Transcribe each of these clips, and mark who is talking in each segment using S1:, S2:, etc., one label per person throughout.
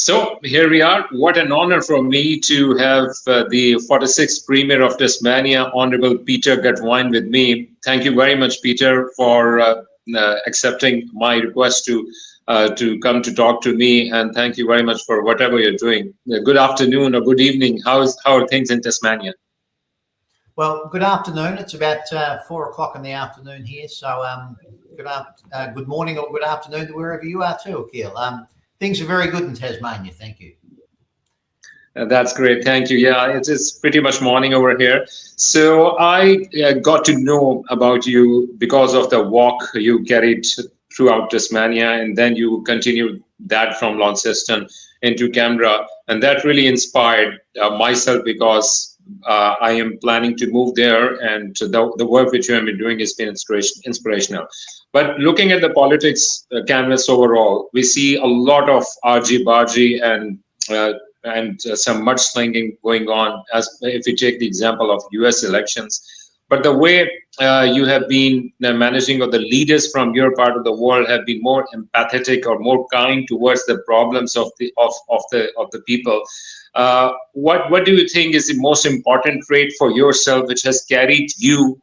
S1: So here we are. What an honor for me to have the 46th Premier of Tasmania, Honorable Peter Gutwein, with me. Thank you very much, Peter, for accepting my request to come to talk to me, and thank you very much for whatever you're doing. Good afternoon or good evening. How are things in Tasmania?
S2: Well, good afternoon. It's about 4 o'clock in the afternoon here. So good morning or good afternoon to wherever you are too, Aqeel. Things are very good in Tasmania. Thank you.
S1: That's great. Thank you. Yeah, it is pretty much morning over here. So I got to know about you because of the walk you carried throughout Tasmania, and then you continued that from Launceston into Canberra. And that really inspired myself because I am planning to move there, and the work which you have been doing has been inspirational. But looking at the politics canvas overall, we see a lot of argy-bargy and some mudslinging going on, as if we take the example of US elections. But the way you have been managing, or the leaders from your part of the world have been more empathetic or more kind towards the problems of the people. What do you think is the most important trait for yourself, which has carried you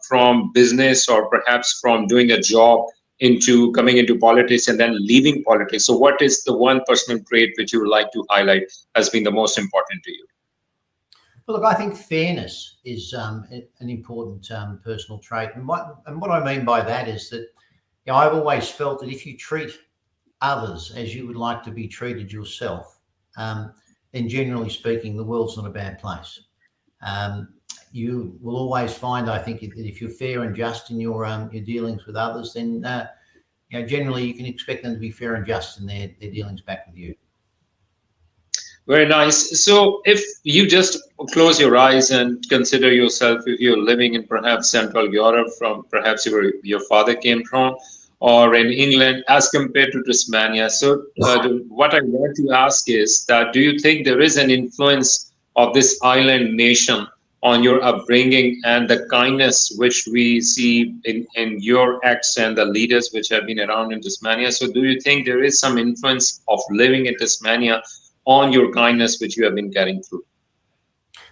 S1: from business or perhaps from doing a job into coming into politics and then leaving politics? So what is the one personal trait which you would like to highlight as being the most important to you?
S2: Well, look, I think fairness is an important personal trait. And what I mean by that is that I've always felt that if you treat others as you would like to be treated yourself, then generally speaking, the world's not a bad place. You will always find, I think, that if you're fair and just in your dealings with others, then generally you can expect them to be fair and just in their dealings back with you.
S1: Very nice. So if you just close your eyes and consider yourself, if you're living in perhaps Central Europe, from perhaps your father came from, or in England, as compared to Tasmania. So what I want to ask is that, do you think there is an influence of this island nation on your upbringing and the kindness which we see in your acts and the leaders which have been around in Tasmania? So do you think there is some influence of living in Tasmania on your kindness which you have been carrying through?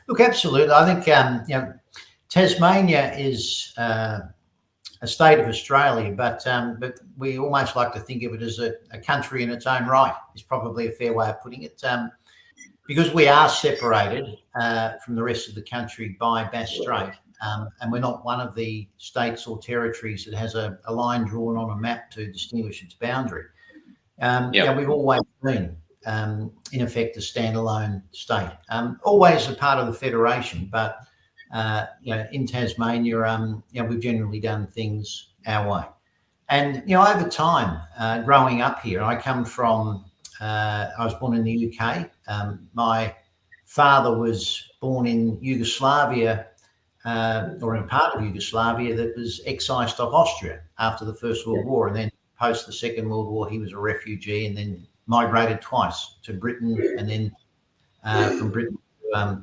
S2: Look, absolutely. I think Tasmania is a state of Australia, but we almost like to think of it as a country in its own right, is probably a fair way of putting it. Because we are separated from the rest of the country by Bass Strait, and we're not one of the states or territories that has a line drawn on a map to distinguish its boundary. We've always been, in effect, a standalone state, always a part of the federation, but in Tasmania, we've generally done things our way. And over time, growing up here, I was born in the UK. My father was born in Yugoslavia, or in a part of Yugoslavia that was excised off Austria after the First World War, and then post the Second World War, he was a refugee and then migrated twice to Britain, and then from Britain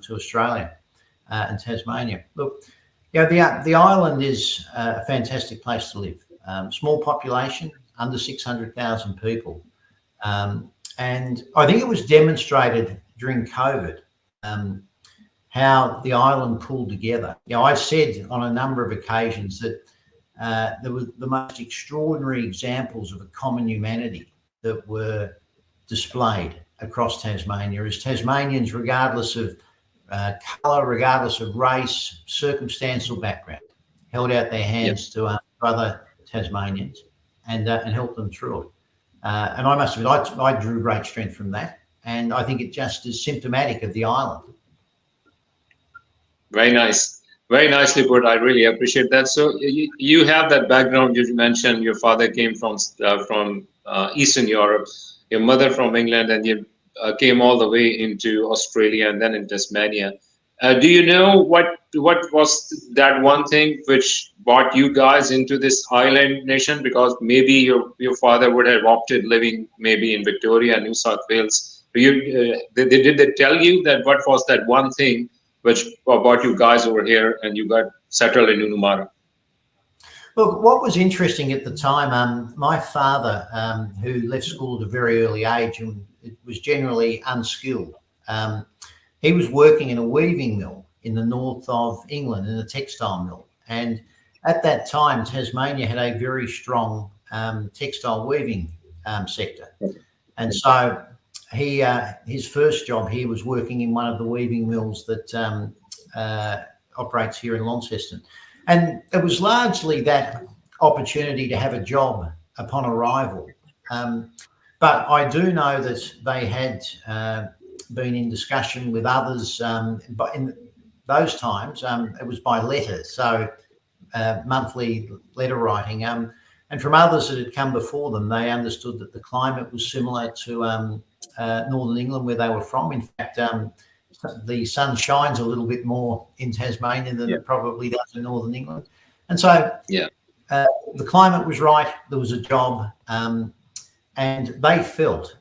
S2: to Australia and Tasmania. Look, the island is a fantastic place to live. Small population, under 600,000 people. And I think it was demonstrated during COVID how the island pulled together. I've said on a number of occasions that there were the most extraordinary examples of a common humanity that were displayed across Tasmania, as Tasmanians, regardless of colour, regardless of race, circumstance or background, held out their hands to other Tasmanians and helped them through it. And I must admit, I drew great strength from that, and I think it just is symptomatic of the island.
S1: Very nice. Very nicely put. I really appreciate that. So you have that background. You mentioned your father came from Eastern Europe, your mother from England, and you came all the way into Australia and then in Tasmania. Do you know what was that one thing which brought you guys into this island nation? Because maybe your father would have opted living maybe in Victoria, New South Wales. Did they tell you that what was that one thing which brought you guys over here and you got settled in Unumara?
S2: Look, what was interesting at the time, my father, who left school at a very early age and it was generally unskilled. He was working in a weaving mill in the north of England, in a textile mill. And at that time, Tasmania had a very strong textile weaving sector. And so his first job here was working in one of the weaving mills that operates here in Launceston. And it was largely that opportunity to have a job upon arrival. But I do know that they had been in discussion with others, but in those times, it was by letter, so monthly letter writing. And from others that had come before them, they understood that the climate was similar to Northern England, where they were from. In fact, the sun shines a little bit more in Tasmania than it probably does in Northern England. And so the climate was right, there was a job, and they felt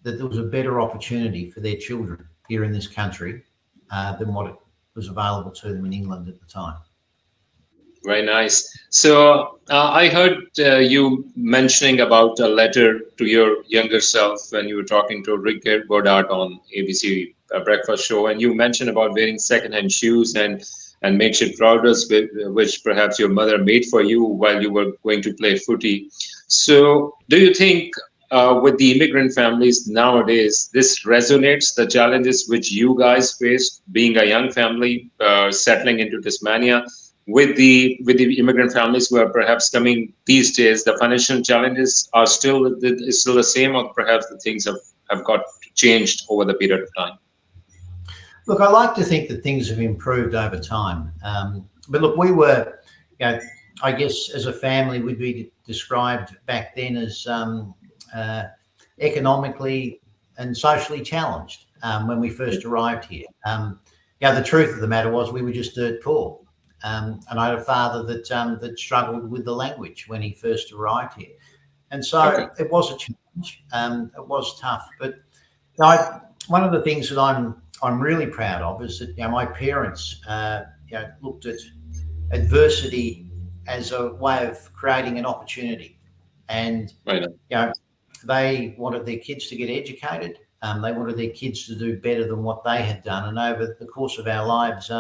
S2: that there was a better opportunity for their children here in this country than what was available to them in England at the time.
S1: Very nice. So I heard you mentioning about a letter to your younger self when you were talking to Rick Godard on ABC Breakfast Show, and you mentioned about wearing secondhand shoes and makeshift trousers, which perhaps your mother made for you while you were going to play footy. So do you think with the immigrant families nowadays, this resonates, the challenges which you guys faced being a young family settling into Tasmania, with the immigrant families who are perhaps coming these days? The financial challenges are still the same, or perhaps the things have got changed over the period of time?
S2: Look, I like to think that things have improved over time. But look, we were, I guess as a family, we'd be described back then as economically and socially challenged when we first arrived here. The truth of the matter was we were just dirt poor. And I had a father that struggled with the language when he first arrived here. And so it was a challenge. It was tough. But one of the things that I'm really proud of is that my parents looked at adversity as a way of creating an opportunity. And they wanted their kids to get educated. They wanted their kids to do better than what they had done. And over the course of our lives,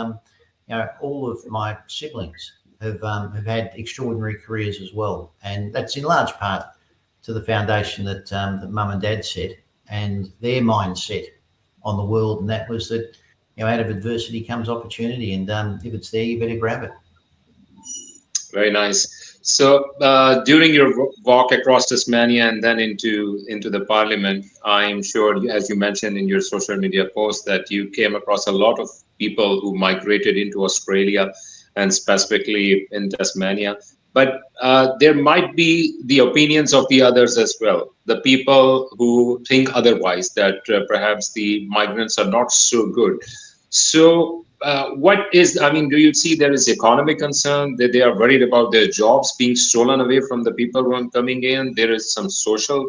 S2: all of my siblings have had extraordinary careers as well, and that's in large part to the foundation that Mum and Dad set and their mindset on the world, and that was that out of adversity comes opportunity, and if it's there, you better grab it.
S1: Very nice. So during your walk across Tasmania and then into the Parliament, I'm sure, as you mentioned in your social media post, that you came across a lot of people who migrated into Australia and specifically in Tasmania. But there might be the opinions of the others as well, the people who think otherwise, that perhaps the migrants are not so good. So do you see there is economic concern, that they are worried about their jobs being stolen away from the people who are coming in? There is some social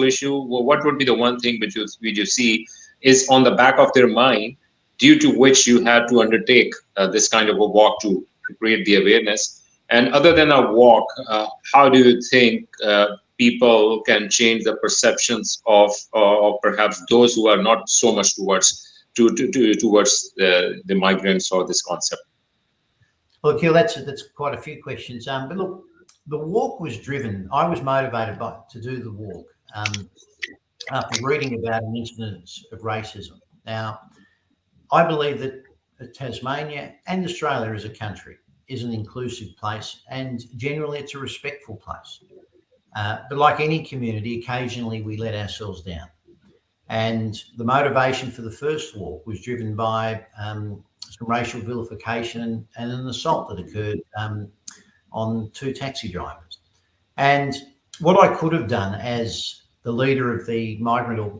S1: issue. Well, what would be the one thing which you see is on the back of their mind, due to which you had to undertake this kind of a walk to create the awareness? And other than a walk, how do you think people can change the perceptions of perhaps those who are not so much towards the migrants or this concept?
S2: Well, Aqeel, that's quite a few questions. But look, the walk was driven. I was motivated to do the walk after reading about an incidence of racism. Now, I believe that Tasmania and Australia as a country is an inclusive place, and generally it's a respectful place. But like any community, occasionally we let ourselves down. And the motivation for the first walk was driven by some racial vilification and an assault that occurred on two taxi drivers. And what I could have done as the leader of the Migrant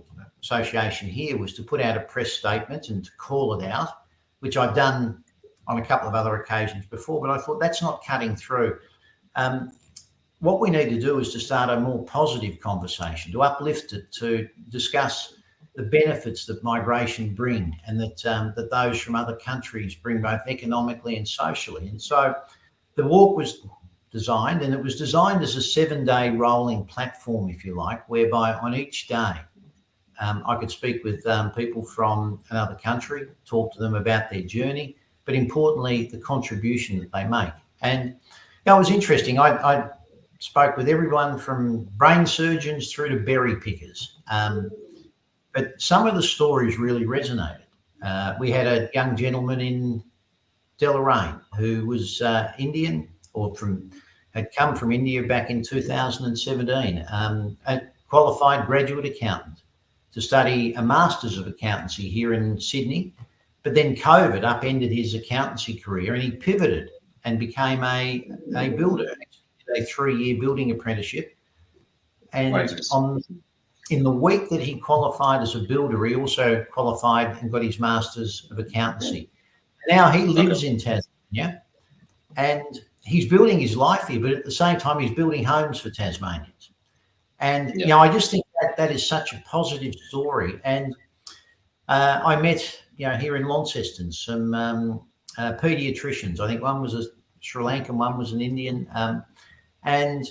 S2: Association here was to put out a press statement and to call it out, which I've done on a couple of other occasions before, but I thought that's not cutting through. What we need to do is to start a more positive conversation, to uplift it, to discuss the benefits that migration bring, and that those from other countries bring, both economically and socially. And so the walk was designed, and it was designed as a 7-day rolling platform, if you like, whereby on each day I could speak with people from another country, talk to them about their journey, but importantly, the contribution that they make. And it was interesting. I spoke with everyone from brain surgeons through to berry pickers. But some of the stories really resonated. We had a young gentleman in Deloraine who was Indian had come from India back in 2017, a qualified graduate accountant to study a Masters of Accountancy here in Sydney. But then COVID upended his accountancy career and he pivoted and became a builder, a 3-year building apprenticeship. And in the week that he qualified as a builder, he also qualified and got his Masters of Accountancy. Now he lives in Tasmania and he's building his life here, but at the same time, he's building homes for Tasmanians. And, I just think that is such a positive story. And I met, here in Launceston, some paediatricians. I think one was a Sri Lankan, one was an Indian. And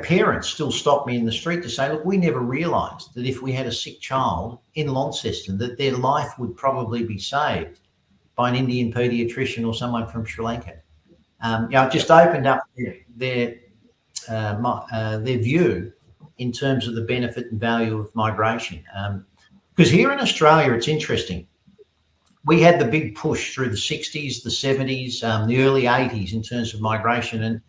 S2: parents still stop me in the street to say, look, we never realised that if we had a sick child in Launceston, that their life would probably be saved by an Indian paediatrician or someone from Sri Lanka. It just opened up their view in terms of the benefit and value of migration. Because here in Australia, it's interesting. We had the big push through the 60s, the 70s, the early 80s in terms of migration. And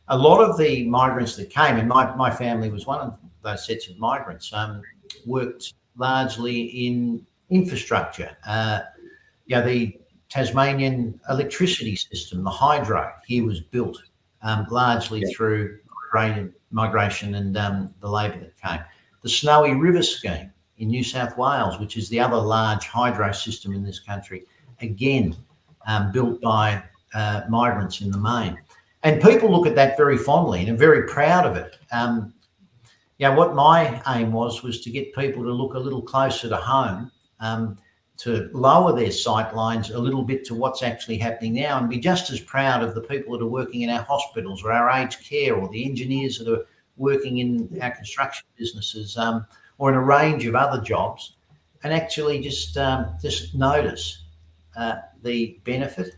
S2: a lot of the migrants that came, and my family was one of those sets of migrants, worked largely in infrastructure. The Tasmanian electricity system, the hydro here was built largely through migration and the labour that came. The Snowy River scheme in New South Wales, which is the other large hydro system in this country, again, built by migrants in the main. And people look at that very fondly and are very proud of it. What my aim was to get people to look a little closer to home, to lower their sight lines a little bit to what's actually happening now and be just as proud of the people that are working in our hospitals or our aged care or the engineers that are working in our construction businesses or in a range of other jobs, and actually just notice the benefit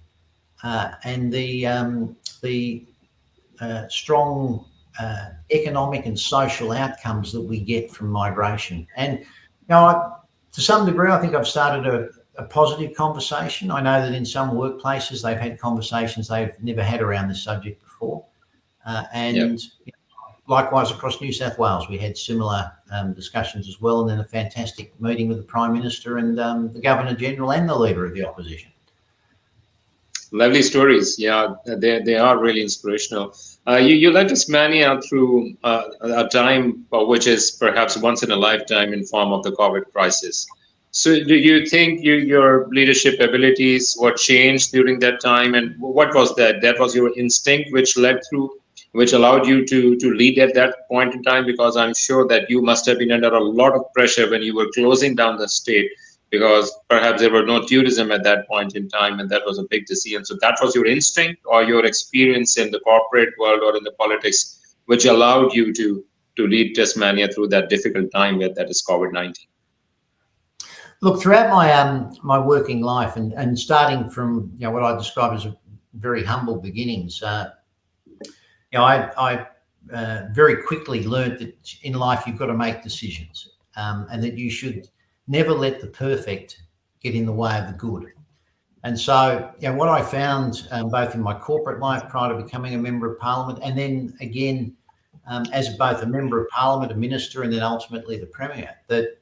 S2: and the strong economic and social outcomes that we get from migration. And to some degree, I think I've started a positive conversation. I know that in some workplaces they've had conversations they've never had around this subject before. Likewise, across New South Wales, we had similar discussions as well, and then a fantastic meeting with the Prime Minister and the Governor-General and the Leader of the Opposition.
S1: Lovely stories. They are really inspirational. You led Tasmania through a time which is perhaps once in a lifetime in form of the COVID crisis. So do you think your leadership abilities were changed during that time? And what was that? That was your instinct which allowed you to lead at that point in time? Because I'm sure that you must have been under a lot of pressure when you were closing down the state, because perhaps there were no tourism at that point in time, and that was a big decision. So that was your instinct or your experience in the corporate world or in the politics, which allowed you to lead Tasmania through that difficult time that is COVID-19?
S2: Look, throughout my working life and starting from what I describe as very humble beginnings, I very quickly learned that in life you've got to make decisions, and that you should never let the perfect get in the way of the good. And so, what I found both in my corporate life prior to becoming a Member of Parliament, and then again as both a Member of Parliament, a Minister, and then ultimately the Premier, that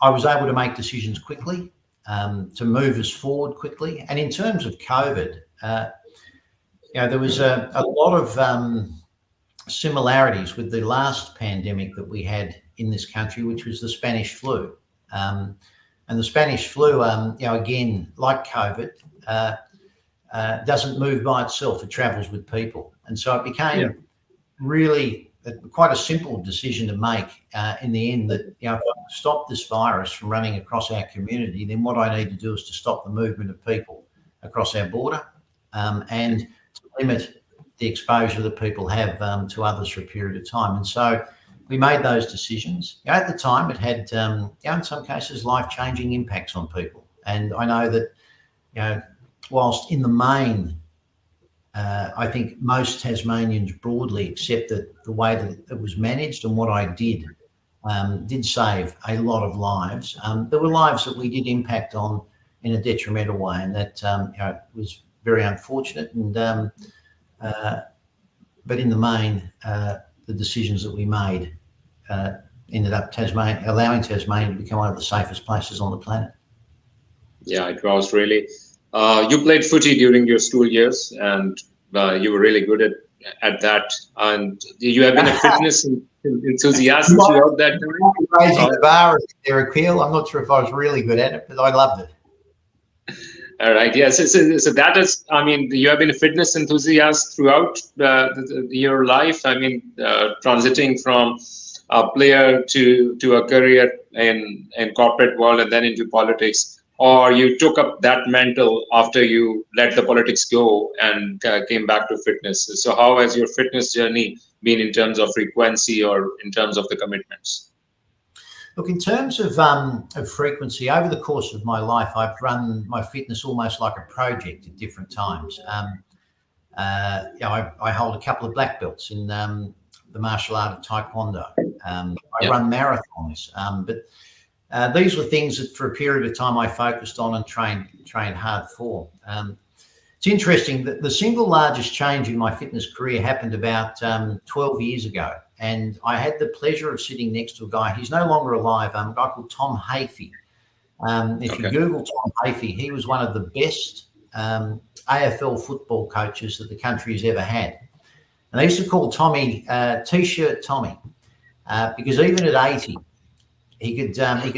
S2: I was able to make decisions quickly, to move us forward quickly. And in terms of COVID, there was a lot of similarities with the last pandemic that we had in this country, which was the Spanish flu. And the Spanish flu, again, like COVID, doesn't move by itself. It travels with people. And so it became really quite a simple decision to make in the end, that if I stop this virus from running across our community, then what I need to do is to stop the movement of people across our border and to limit the exposure that people have to others for a period of time. And so we made those decisions. At the time, it had, in some cases, life-changing impacts on people. And I know that, whilst in the main, I think most Tasmanians broadly accept that the way that it was managed and what I did save a lot of lives. There were lives that we did impact on in a detrimental way, and that was very unfortunate. And but in the main, the decisions that we made ended up allowing Tasmania to become one of the safest places on the planet.
S1: Yeah, it was really. You played footy during your school years, and you were really good at that. And you have been a fitness enthusiast throughout that time.
S2: Raising the bar there, Aqeel. I'm not sure if I was really good at it, but I loved it.
S1: All right. Yes. So that is. I mean, you have been a fitness enthusiast throughout your life. I mean, transiting from a player to a career in corporate world and then into politics. Or you took up that mantle after you let the politics go and came back to fitness. So how has your fitness journey been in terms of frequency or in terms of the commitments?
S2: Look, in terms of frequency, over the course of my life, I've run my fitness almost like a project at different times. I hold a couple of black belts in the martial art of Taekwondo. I run marathons, but these were things that for a period of time I focused on and trained hard for. It's interesting that the single largest change in my fitness career happened about 12 years ago. And I had the pleasure of sitting next to a guy, he's no longer alive, a guy called Tom Hafey. If you Google Tom Hafey, he was one of the best AFL football coaches that the country has ever had. And they used to call Tommy T-shirt Tommy because even at 80, he could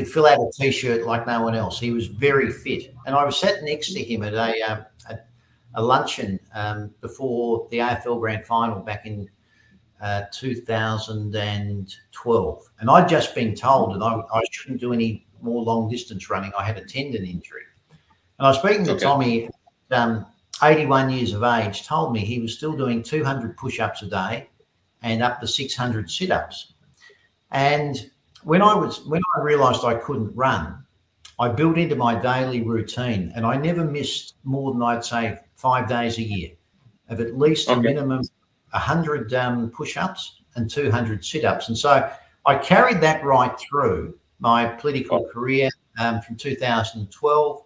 S2: fill out a T-shirt like no one else. He was very fit. And I was sat next to him at a luncheon before the AFL Grand Final back in 2012. And I'd just been told that I shouldn't do any more long distance running. I had a tendon injury. And I was speaking to Tommy, 81 years of age, told me he was still doing 200 push-ups a day and up to 600 sit-ups. And when I realised I couldn't run, I built into my daily routine, and I never missed more than, I'd say, 5 days a year of at least a minimum 100 push-ups and 200 sit-ups. And so I carried that right through my political career from 2012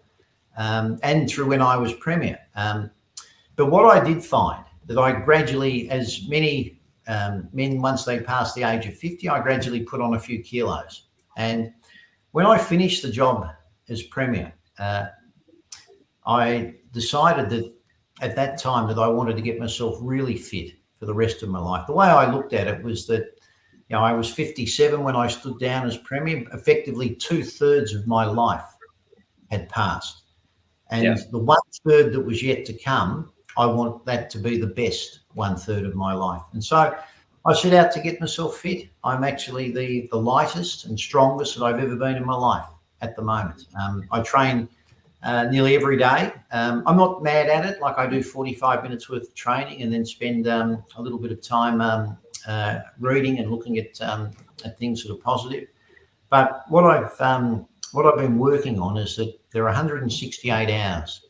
S2: and through when I was Premier. But what I did find that I gradually, as many men, once they pass the age of 50, I gradually put on a few kilos. And when I finished the job as Premier, I decided that at that time that I wanted to get myself really fit for the rest of my life. The way I looked at it was that, I was 57 when I stood down as Premier. Effectively 2/3 of my life had passed. And the 1/3 that was yet to come, I want that to be the best 1/3 of my life. And so I set out to get myself fit. I'm actually the lightest and strongest that I've ever been in my life at the moment. I train nearly every day. I'm not mad at it. Like I do 45 minutes worth of training and then spend a little bit of time reading and looking at things that are positive. But what I've been working on is that there are 168 hours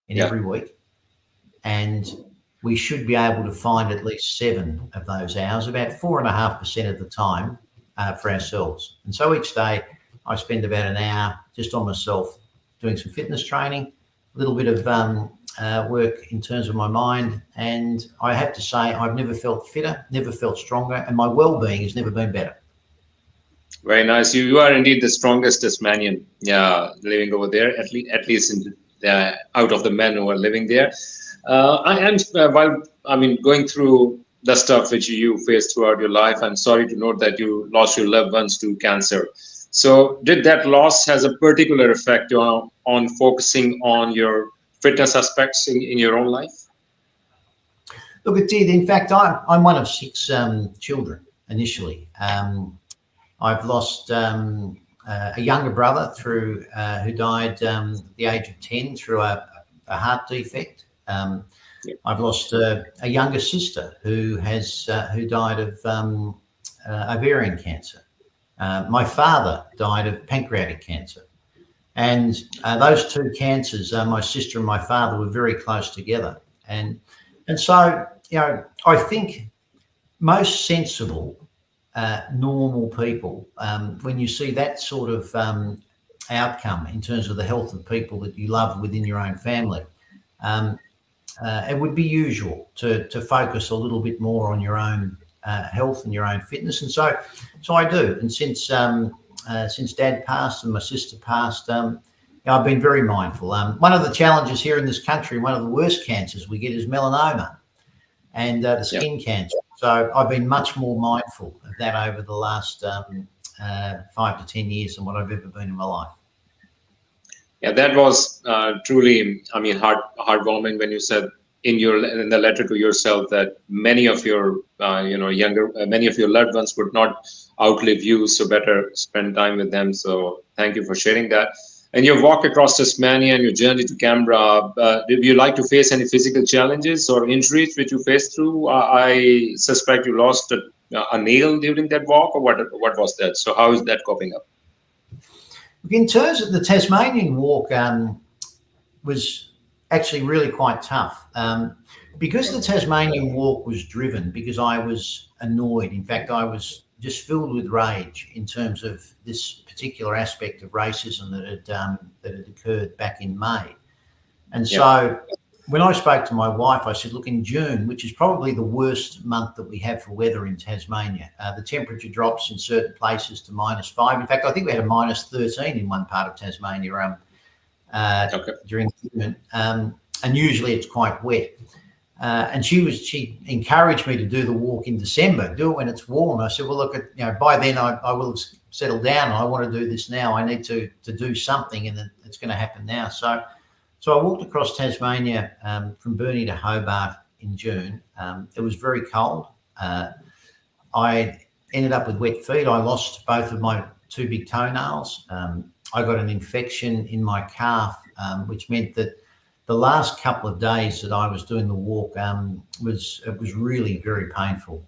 S2: in every week, and we should be able to find at least 7 of those hours, about 4.5% of the time, for ourselves. And so each day I spend about an hour just on myself, doing some fitness training, a little bit of work in terms of my mind. And I have to say, I've never felt fitter, never felt stronger, and my well-being has never been better.
S1: Very nice. You are indeed the strongest Tasmanian living over there, at least out of the men who are living there. While going through the stuff which you faced throughout your life, I'm sorry to note that you lost your loved ones to cancer. So did that loss has a particular effect on focusing on your fitness aspects in your own life?
S2: Look, it did. In fact, I'm one of 6 children initially. I've lost a younger brother who died at the age of 10 through a heart defect. I've lost a younger sister who died of ovarian cancer. My father died of pancreatic cancer. And those two cancers, my sister and my father, were very close together. And so, I think most sensible, normal people, when you see that sort of outcome in terms of the health of people that you love within your own family, it would be usual to focus a little bit more on your own health and your own fitness. And so I do. And since Dad passed and my sister passed, I've been very mindful. One of the challenges here in this country, one of the worst cancers we get is melanoma and the skin cancer. So I've been much more mindful of that over the last 5 to 10 years than what I've ever been in my life.
S1: Yeah, that was truly, heartwarming when you said in the letter to yourself that many of your many of your loved ones would not outlive you, so better spend time with them. So thank you for sharing that. And your walk across Tasmania and your journey to Canberra, did you like to face any physical challenges or injuries which you faced through? I suspect you lost a nail during that walk, or what was that? So how is that coping up?
S2: In terms of the Tasmanian walk, was actually really quite tough. Because the Tasmanian walk was driven, because I was annoyed. In fact, I was just filled with rage in terms of this particular aspect of racism that had occurred back in May. And so when I spoke to my wife, I said, look, in June, which is probably the worst month that we have for weather in Tasmania, the temperature drops in certain places to -5. In fact, I think we had a -13 in one part of Tasmania during June. And usually it's quite wet. And she encouraged me to do the walk in December, do it when it's warm. I said, well, look, by then I will have settled down and I want to do this now. I need to do something, and it's going to happen now. So I walked across Tasmania from Burnie to Hobart in June. It was very cold. I ended up with wet feet. I lost both of my 2 big toenails. I got an infection in my calf, which meant that the last couple of days that I was doing the walk was really very painful.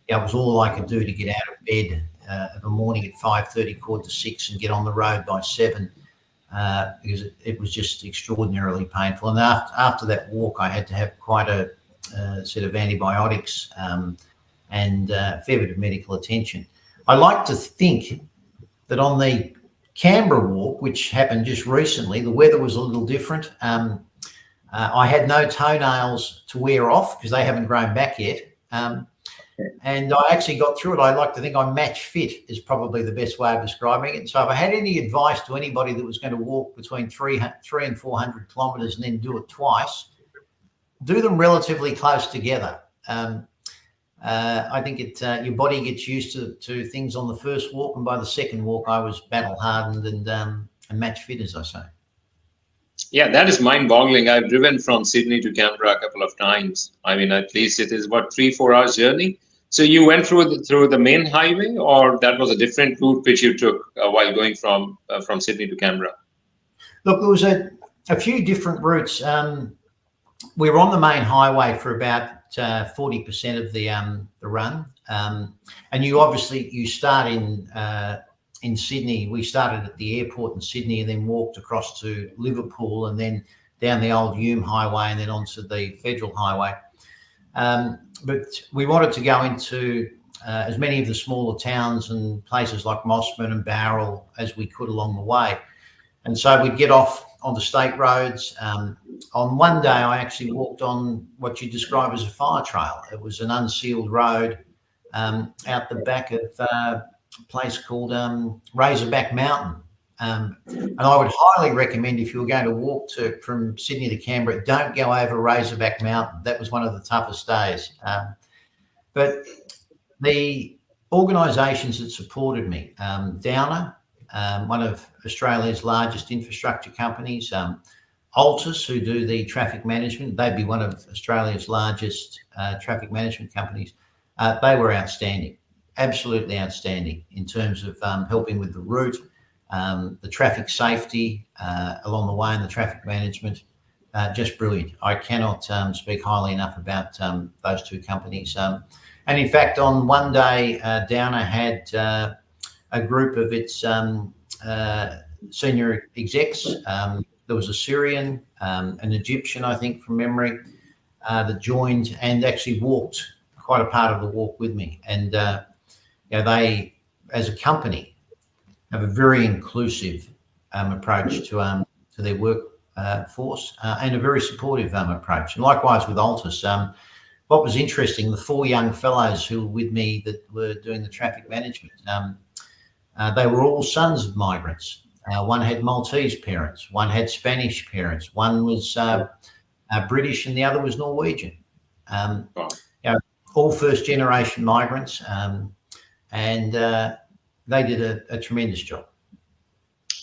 S2: It was all I could do to get out of bed of a morning at 5:30, 5:45, and get on the road by 7, because it was just extraordinarily painful. And after that walk, I had to have quite a set of antibiotics and a fair bit of medical attention. I like to think that on the Canberra walk, which happened just recently, the weather was a little different. I had no toenails to wear off because they haven't grown back yet. And I actually got through it. I like to think I'm match fit is probably the best way of describing it. So if I had any advice to anybody that was going to walk between 300 and 400 kilometres and then do it twice, do them relatively close together. I think your body gets used to things on the first walk, and by the second walk, I was battle hardened and match fit, as I say.
S1: Yeah, that is mind-boggling. I've driven from Sydney to Canberra a couple of times. I mean, at least it is 3-4 hours journey. So you went through the main highway, or that was a different route which you took while going from Sydney to Canberra? Look,
S2: there was a few different routes. We were on the main highway for about 40% of the run, and you start in Sydney. We started at the airport in Sydney and then walked across to Liverpool and then down the old Hume Highway and then onto the Federal Highway. But we wanted to go into as many of the smaller towns and places like Mossman and Bowral as we could along the way. And so we'd get off on the state roads. On one day, I actually walked on what you describe as a fire trail. It was an unsealed road out the back of a place called Razorback Mountain. And I would highly recommend, if you were going to walk from Sydney to Canberra, don't go over Razorback Mountain. That was one of the toughest days. But the organisations that supported me, Downer, one of Australia's largest infrastructure companies, Altus, who do the traffic management, they'd be one of Australia's largest traffic management companies. They were outstanding, absolutely outstanding in terms of helping with the route, the traffic safety along the way and the traffic management. just brilliant. I cannot speak highly enough about those two companies. And in fact, on one day, Downer had a group of its senior execs. There was a Syrian, an Egyptian, I think, from memory, that joined and actually walked quite a part of the walk with me. And they, as a company, have a very inclusive approach to their workforce and a very supportive approach. And likewise with Altus. What was interesting, the 4 young fellows who were with me that were doing the traffic management, they were all sons of migrants. One had Maltese parents, one had Spanish parents, one was British, and the other was Norwegian. All first-generation migrants, and they did a tremendous job.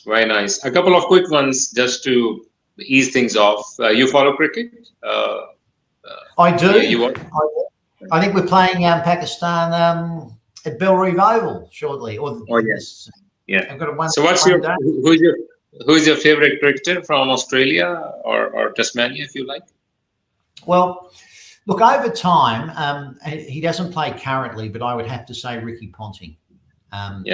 S1: Very nice. A couple of quick ones just to ease things off. You follow cricket?
S2: I do.
S1: You
S2: I think we're playing Pakistan at Belrive Oval shortly.
S1: Yes. Yeah.
S2: I've got a
S1: so who's your favorite cricketer from Australia or Tasmania, if you like?
S2: Well, look, over time, he doesn't play currently, but I would have to say Ricky Ponting. Don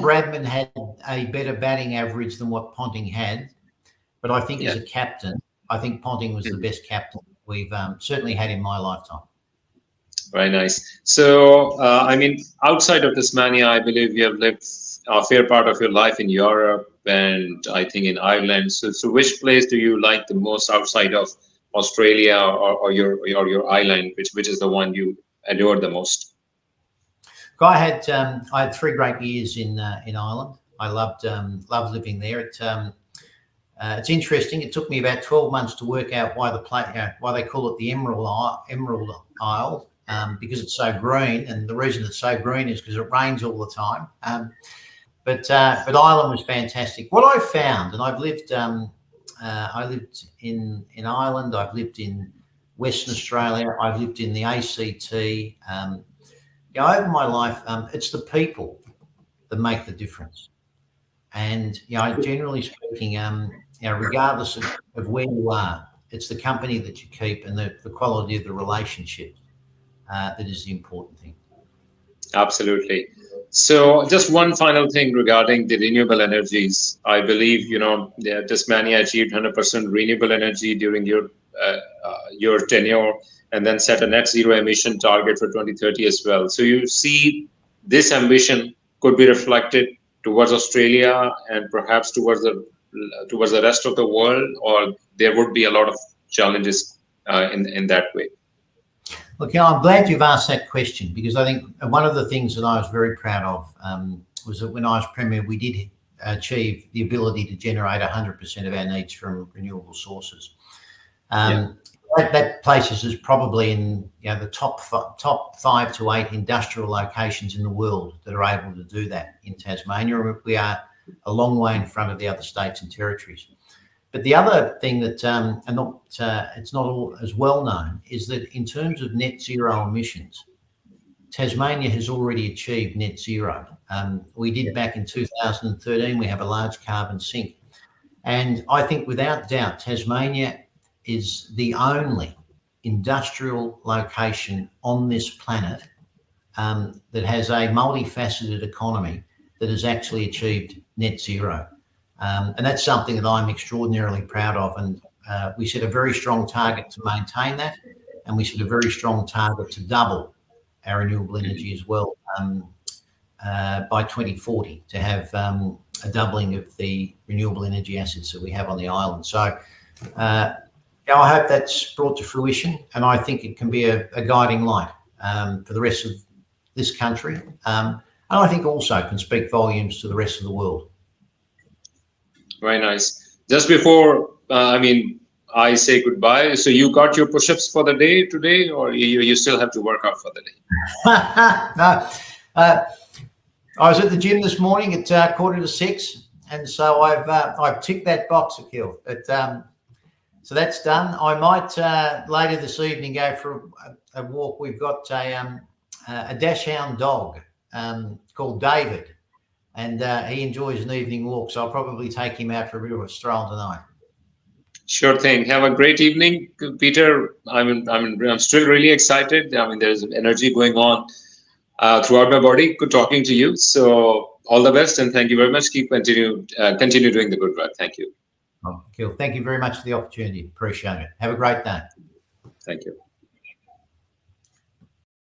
S2: Bradman had a better batting average than what Ponting had, but I think as a captain, I think Ponting was the best captain we've certainly had in my lifetime.
S1: Very nice. So, outside of Tasmania, I believe you have lived a fair part of your life in Europe and I think in Ireland. So which place do you like the most outside of Australia or your island? Which is the one you adore the most?
S2: I had 3 great years in Ireland. I loved living there. It's interesting. It took me about 12 months to work out why they call it the Emerald Isle, because it's so green. And the reason it's so green is because it rains all the time. But Ireland was fantastic. What I found, and I lived in Ireland. I've lived in Western Australia. I've lived in the ACT. Over my life, it's the people that make the difference. And generally speaking, regardless of where you are, it's the company that you keep and the quality of the relationship that is the important thing.
S1: Absolutely. So just one final thing regarding the renewable energies. I believe, Tasmania achieved 100% renewable energy during your tenure and then set a net zero emission target for 2030 as well. So you see this ambition could be reflected towards Australia and perhaps towards the rest of the world, or there would be a lot of challenges in that way?
S2: Look, I'm glad you've asked that question, because I think one of the things that I was very proud of was that when I was Premier, we did achieve the ability to generate 100% of our needs from renewable sources. That places us probably in the top 5 to 8 industrial locations in the world that are able to do that in Tasmania. We are a long way in front of the other states and territories. But the other thing that it's not all as well known is that in terms of net zero emissions, Tasmania has already achieved net zero. We did back in 2013. We have a large carbon sink. And I think without doubt, Tasmania is the only industrial location on this planet that has a multifaceted economy that has actually achieved net zero. And that's something that I'm extraordinarily proud of. And we set a very strong target to maintain that. And we set a very strong target to double our renewable energy as well by 2040, to have a doubling of the renewable energy assets that we have on the island. So I hope that's brought to fruition. And I think it can be a guiding light for the rest of this country. And I think also can speak volumes to the rest of the world.
S1: Very nice. Just before, I say goodbye. So you got your push-ups for the day today, or you still have to work out for the day?
S2: No. I was at the gym this morning at 5:45, and so I've ticked that box, Aqeel. So that's done. I might later this evening go for a walk. We've got a dachshund dog called David. and he enjoys an evening walk, so I'll probably take him out for a bit of a stroll tonight.
S1: Sure thing. Have a great evening, Peter. I'm still really excited. I mean, there's energy going on throughout my body. Good talking to you. So all the best, and thank you very much. Continue doing the good work. Thank you.
S2: Oh, Aqeel, thank you very much for the opportunity. Appreciate it. Have a great day.
S1: Thank you.